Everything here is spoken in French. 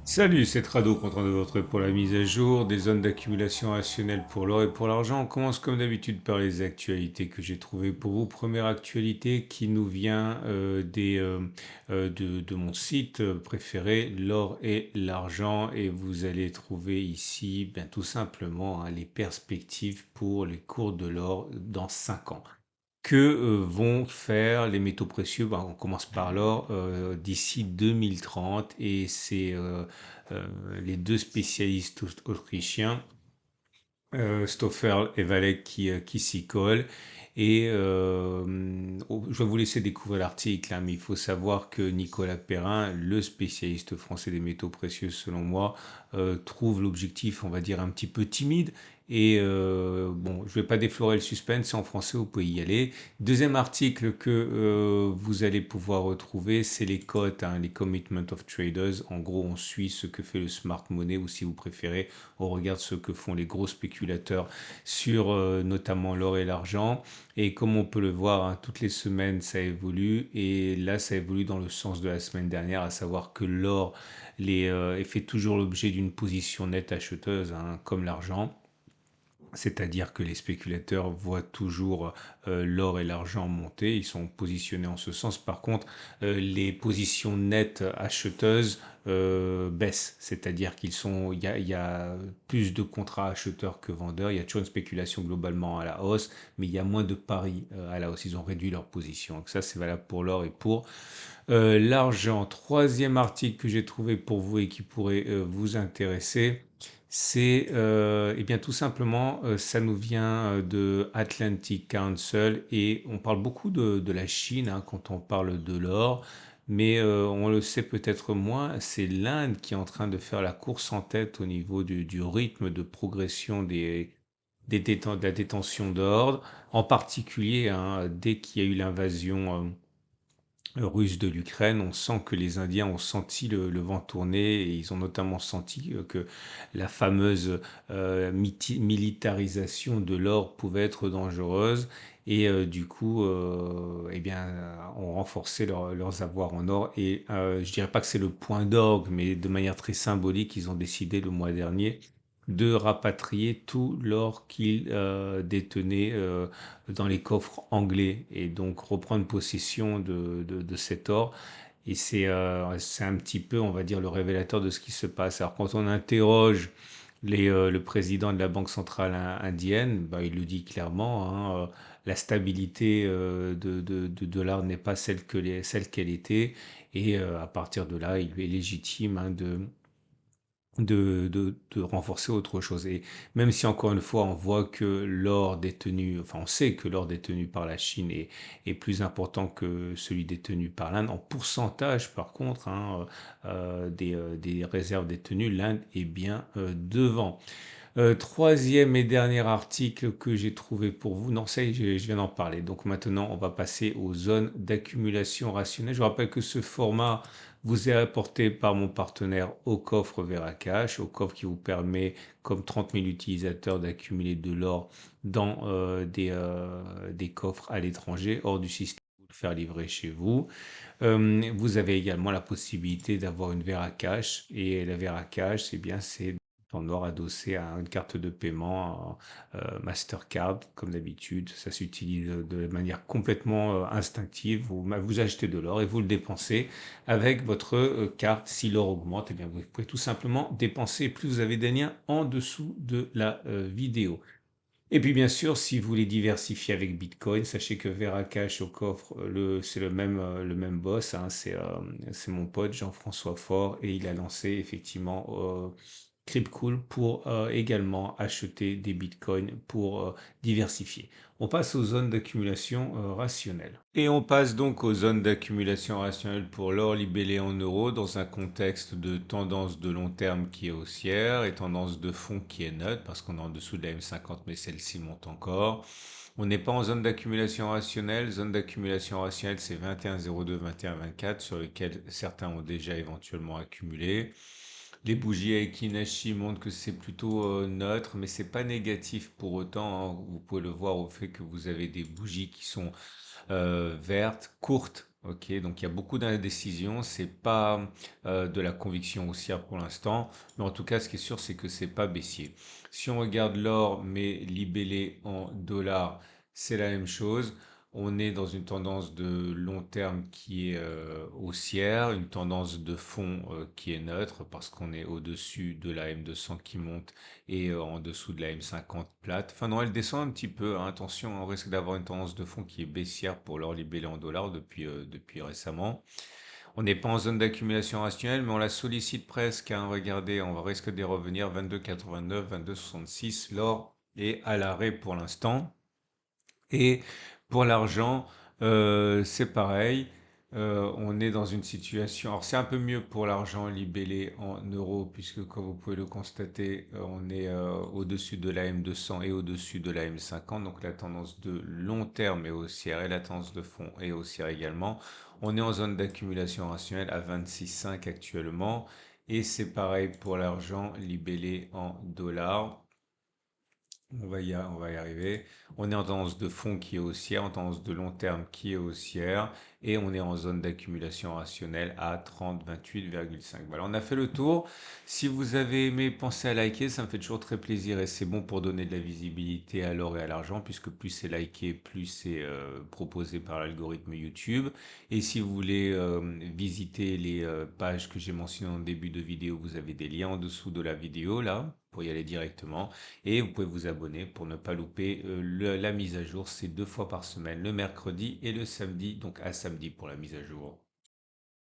Salut, c'est Trado, content de vous retrouver pour la mise à jour des zones d'accumulation rationnelle pour l'or et pour l'argent. On commence comme d'habitude par les actualités que j'ai trouvées pour vous. Première actualité qui nous vient de mon site préféré, l'or et l'argent. Et vous allez trouver ici tout simplement les perspectives pour les cours de l'or dans 5 ans. Que vont faire les métaux précieux? On commence par l'or d'ici 2030 et c'est euh, les deux spécialistes autrichiens, Stoffel et Valek qui s'y collent. Et je vais vous laisser découvrir l'article, hein, mais il faut savoir que Nicolas Perrin, le spécialiste français des métaux précieux selon moi, trouve l'objectif, on va dire, un petit peu timide. Et bon, je vais pas déflorer le suspense, c'est en français, vous pouvez y aller. Deuxième article que vous allez pouvoir retrouver, c'est les cotes, hein, les Commitment of Traders. En gros, on suit ce que fait le smart money, ou si vous préférez, on regarde ce que font les gros spéculateurs sur notamment l'or et l'argent. Et comme on peut le voir, hein, toutes les semaines, ça évolue. Et là, ça évolue dans le sens de la semaine dernière, à savoir que l'or fait toujours l'objet d'une position nette acheteuse, hein, comme l'argent. C'est-à-dire que les spéculateurs voient toujours l'or et l'argent monter, ils sont positionnés en ce sens. Par contre, les positions nettes acheteuses baissent, c'est-à-dire il y a plus de contrats acheteurs que vendeurs. Il y a toujours une spéculation globalement à la hausse, mais il y a moins de paris à la hausse. Ils ont réduit leur position. Donc ça, c'est valable pour l'or et pour l'argent. Troisième article que j'ai trouvé pour vous et qui pourrait vous intéresser, c'est eh bien tout simplement, ça nous vient de Atlantic Council et on parle beaucoup de la Chine, hein, quand on parle de l'or, mais on le sait peut-être moins, c'est l'Inde qui est en train de faire la course en tête au niveau du rythme de progression de la détention d'ordre, en particulier, hein, dès qu'il y a eu l'invasion russe de l'Ukraine, on sent que les Indiens ont senti le vent tourner et ils ont notamment senti que la fameuse militarisation de l'or pouvait être dangereuse et du coup, eh bien, ont renforcé leurs avoirs en or et je dirais pas que c'est le point d'orgue, mais de manière très symbolique, ils ont décidé le mois dernier de rapatrier tout l'or qu'ils détenaient dans les coffres anglais et donc reprendre possession de cet or. Et c'est un petit peu, on va dire, le révélateur de ce qui se passe. Alors quand on interroge le président de la Banque centrale indienne, bah, il le dit clairement, hein, la stabilité de dollar n'est pas celle qu'elle était. Et à partir de là, il est légitime, hein, de renforcer autre chose. Et même si encore une fois on voit que l'or détenu, enfin on sait que l'or détenu par la Chine est plus important que celui détenu par l'Inde, en pourcentage par contre, hein, des réserves détenues, l'Inde est bien devant. Troisième et dernier article que j'ai trouvé pour vous. Non, ça y est, je viens d'en parler. Donc maintenant, on va passer aux zones d'accumulation rationnelle. Je vous rappelle que ce format vous est apporté par mon partenaire au coffre Veracash, au coffre qui vous permet, comme 30 000 utilisateurs, d'accumuler de l'or dans des coffres à l'étranger, hors du système, pour le faire livrer chez vous. Vous avez également la possibilité d'avoir une Veracash et la Veracash, c'est en or adossé à une carte de paiement Mastercard, comme d'habitude. Ça s'utilise de manière complètement instinctive. Vous achetez de l'or et vous le dépensez avec votre carte. Si l'or augmente, eh bien, vous pouvez tout simplement dépenser. Plus vous avez des liens en dessous de la vidéo. Et puis bien sûr, si vous voulez diversifier avec Bitcoin, sachez que Veracash au coffre, c'est le même boss, hein, c'est mon pote Jean-François Faure et il a lancé effectivement Cryptcool pour également acheter des bitcoins pour diversifier. On passe aux zones d'accumulation rationnelle. Et on passe donc aux zones d'accumulation rationnelle pour l'or libellé en euros dans un contexte de tendance de long terme qui est haussière et tendance de fond qui est neutre parce qu'on est en dessous de la M50 mais celle-ci monte encore. On n'est pas en zone d'accumulation rationnelle. Zone d'accumulation rationnelle, c'est 21,02, 21,24 sur lesquels certains ont déjà éventuellement accumulé. Les bougies avec Kinashi montrent que c'est plutôt neutre, mais c'est pas négatif pour autant, hein. Vous pouvez le voir au fait que vous avez des bougies qui sont vertes, courtes, Ok, donc il y a beaucoup d'indécision, c'est pas de la conviction haussière pour l'instant, mais en tout cas, ce qui est sûr, c'est que c'est pas baissier. Si on regarde l'or, mais libellé en dollars, c'est la même chose. On est dans une tendance de long terme qui est haussière, une tendance de fond qui est neutre parce qu'on est au-dessus de la M200 qui monte et en dessous de la M50 plate. Enfin non, elle descend un petit peu, hein. Attention, on risque d'avoir une tendance de fond qui est baissière pour l'or libellé en dollars depuis récemment. On n'est pas en zone d'accumulation rationnelle, mais on la sollicite presque, hein. Regardez, on risque d'y revenir 22,89, 22,66. L'or est à l'arrêt pour l'instant. Et pour l'argent, c'est pareil. On est dans une situation. Alors, c'est un peu mieux pour l'argent libellé en euros, puisque, comme vous pouvez le constater, on est au-dessus de la M200 et au-dessus de la M50. Donc, la tendance de long terme est haussière et la tendance de fond est haussière également. On est en zone d'accumulation rationnelle à 26,5 actuellement. Et c'est pareil pour l'argent libellé en dollars. On va y arriver. On est en tendance de fond qui est haussière, en tendance de long terme qui est haussière, et on est en zone d'accumulation rationnelle à 30, 28,5. Voilà, on a fait le tour. Si vous avez aimé, pensez à liker, ça me fait toujours très plaisir et c'est bon pour donner de la visibilité à l'or et à l'argent, puisque plus c'est liké, plus c'est proposé par l'algorithme YouTube. Et si vous voulez visiter les pages que j'ai mentionnées en début de vidéo, vous avez des liens en dessous de la vidéo là pour y aller directement. Et vous pouvez vous abonner pour ne pas louper la mise à jour. C'est 2 fois par semaine, le mercredi et le samedi. Donc à samedi pour la mise à jour.